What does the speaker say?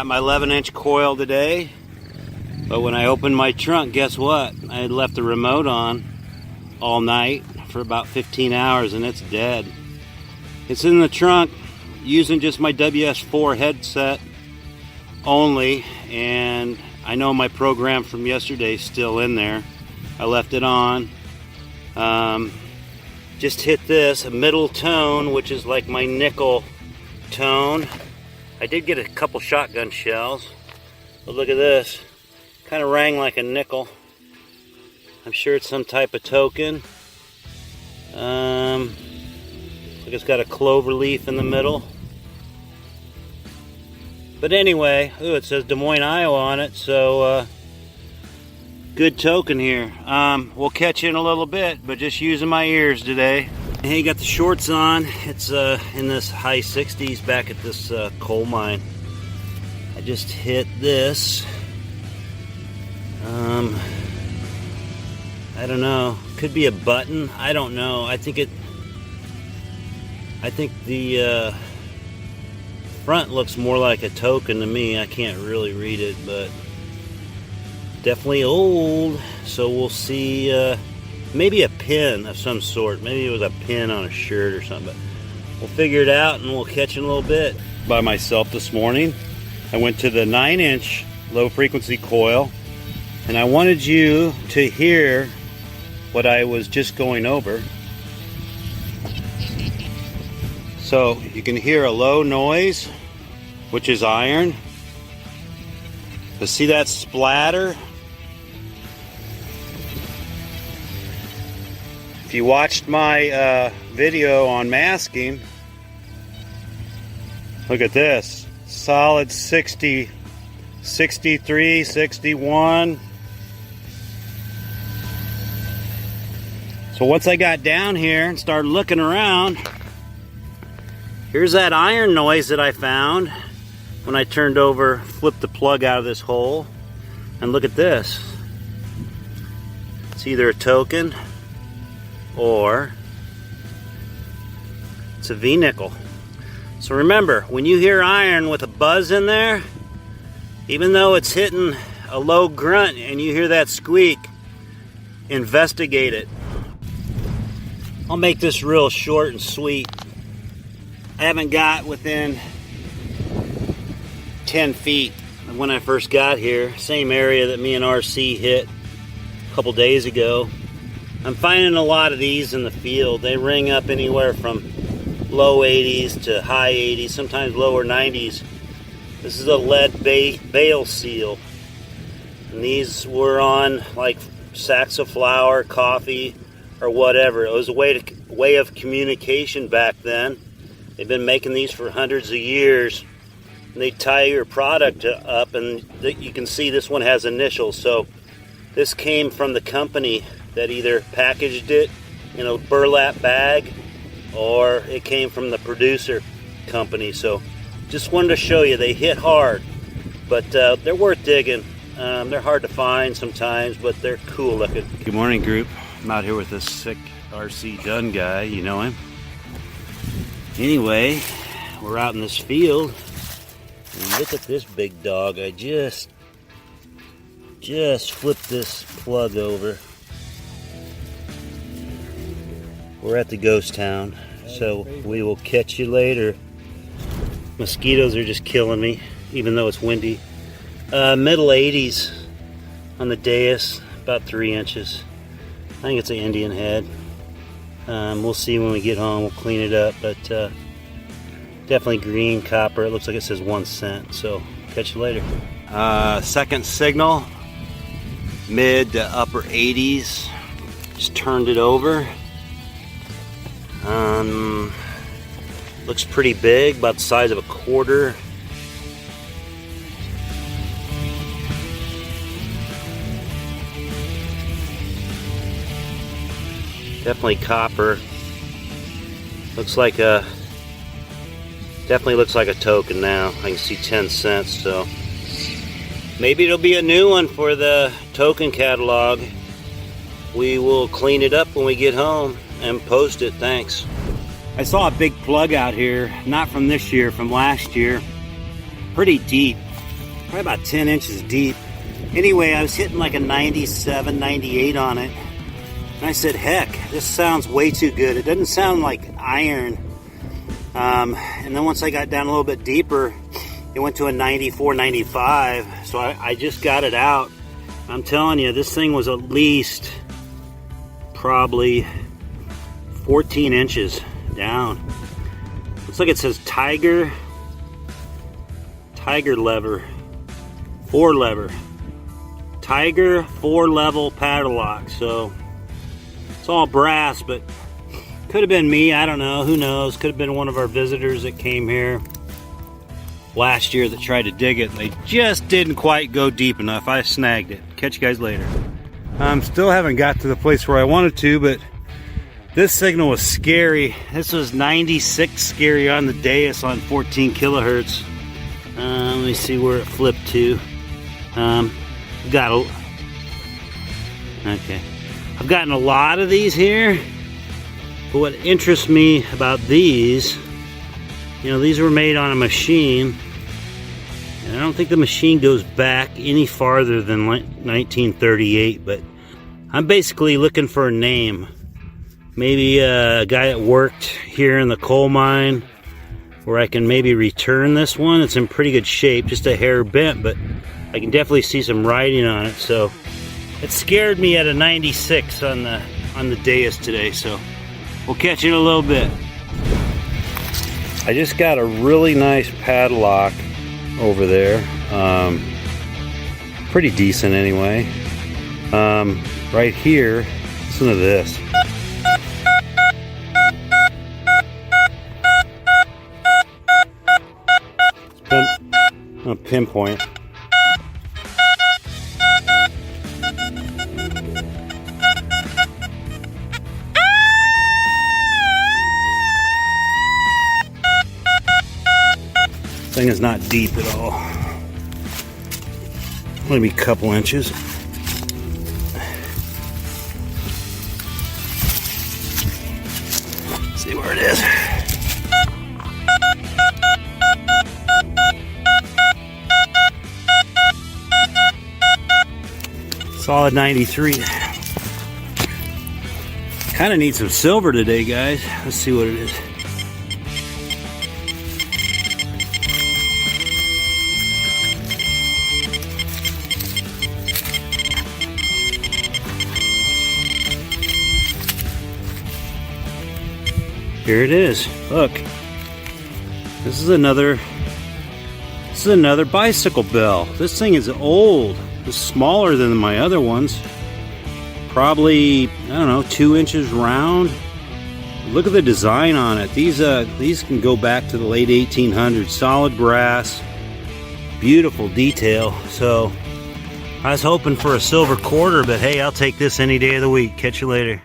got my 11-inch coil today, but when I opened my trunk, guess what? I had left the remote on all night for about 15 hours and it's dead. It's in the trunk using just my WS4 headset only, and I know my program from yesterday is still in there. I left it on. Just hit this, a middle tone, which is like my nickel tone. I did get a couple shotgun shells, but look at this. Kind of rang like a nickel. I'm sure it's some type of token. Like it's got a clover leaf in the middle. But anyway, ooh, it says Des Moines, Iowa on it, so good token here. We'll catch you in a little bit, but just using my ears today. Hey, got the shorts on. It's in this high 60s back at this coal mine. I just hit this. I don't know. Could be a button. I don't know. I think the front looks more like a token to me. I can't really read it, but definitely old. So we'll see. Maybe a pin of some sort. Maybe it was a pin on a shirt or something. But we'll figure it out and we'll catch it in a little bit. By myself this morning, I went to the 9-inch low frequency coil, and I wanted you to hear what I was just going over. So you can hear a low noise, which is iron. But see that splatter? If you watched my video on masking, look at this. Solid 60, 63, 61. So once I got down here and started looking around, here's that iron noise that I found when I turned over, flipped the plug out of this hole. And look at this. It's either a token or it's a V-nickel. So remember, when you hear iron with a buzz in there, even though it's hitting a low grunt and you hear that squeak, investigate it. I'll make this real short and sweet. I haven't got within 10 feet of when I first got here. Same area that me and RC hit a couple days ago. I'm finding a lot of these in the field. They ring up anywhere from low 80s to high 80s, sometimes lower 90s. This is a lead bale seal. And these were on like sacks of flour, coffee, or whatever. It was a way of communication back then. They've been making these for hundreds of years. And they tie your product up, and you can see this one has initials. So this came from the company that either packaged it in a burlap bag, or it came from the producer company. So just wanted to show you, they hit hard, but they're worth digging. They're hard to find sometimes, but they're cool looking. Good morning, group. I'm out here with this sick RC Dunn guy, you know him. Anyway, we're out in this field, and look at this big dog. I just flipped this plug over. We're at the ghost town, so we will catch you later. Mosquitoes are just killing me, even though it's windy. Middle 80s on the dais, about 3 inches. I think it's an Indian head. We'll see when we get home. We'll clean it up, but definitely green copper. It looks like it says 1 cent, so catch you later. Second signal, mid to upper 80s. Just turned it over. Looks pretty big, about the size of a quarter. Definitely copper. Looks like a, definitely looks like a token now. I can see 10 cents, so maybe it'll be a new one for the token catalog. We will clean it up when we get home and post it. Thanks. I saw a big plug out here, not from this year, from last year. Pretty deep. probably about 10 inches deep. Anyway, I was hitting like a 97, 98 on it. And I said, heck, this sounds way too good. It doesn't sound like iron. And then once I got down a little bit deeper, it went to a 94, 95. So I just got it out. I'm telling you, this thing was at least probably 14 inches down. Looks like it says Tiger lever, 4-lever. Tiger 4-level Padlock. So it's all brass, but could have been me, I don't know, who knows. Could have been one of our visitors that came here last year that tried to dig it. They just didn't quite go deep enough. I snagged it. Catch you guys later. Still haven't got to the place where I wanted to, but this signal was scary. This was 96 scary on the dais on 14 kilohertz. Let me see where it flipped to. I've gotten a lot of these here, but what interests me about these, you know, these were made on a machine, and I don't think the machine goes back any farther than 1938, but I'm basically looking for a name. Maybe a guy that worked here in the coal mine, where I can maybe return this one. It's in pretty good shape, just a hair bent, but I can definitely see some writing on it. So it scared me at a 96 on the dais today. So we'll catch you in a little bit. I just got a really nice padlock over there. Pretty decent anyway. Right here, listen to this. I'll pinpoint. Thing is not deep at all. Maybe a couple inches. Let's see where it is. Solid 93. Kind of need some silver today, guys. Let's see what it is. Here it is. Look. This is another bicycle bell. This thing is old. It's smaller than my other ones. Probably, I don't know, 2 inches round. Look at the design on it. These can go back to the late 1800s. Solid brass. Beautiful detail. So I was hoping for a silver quarter, but hey, I'll take this any day of the week. Catch you later.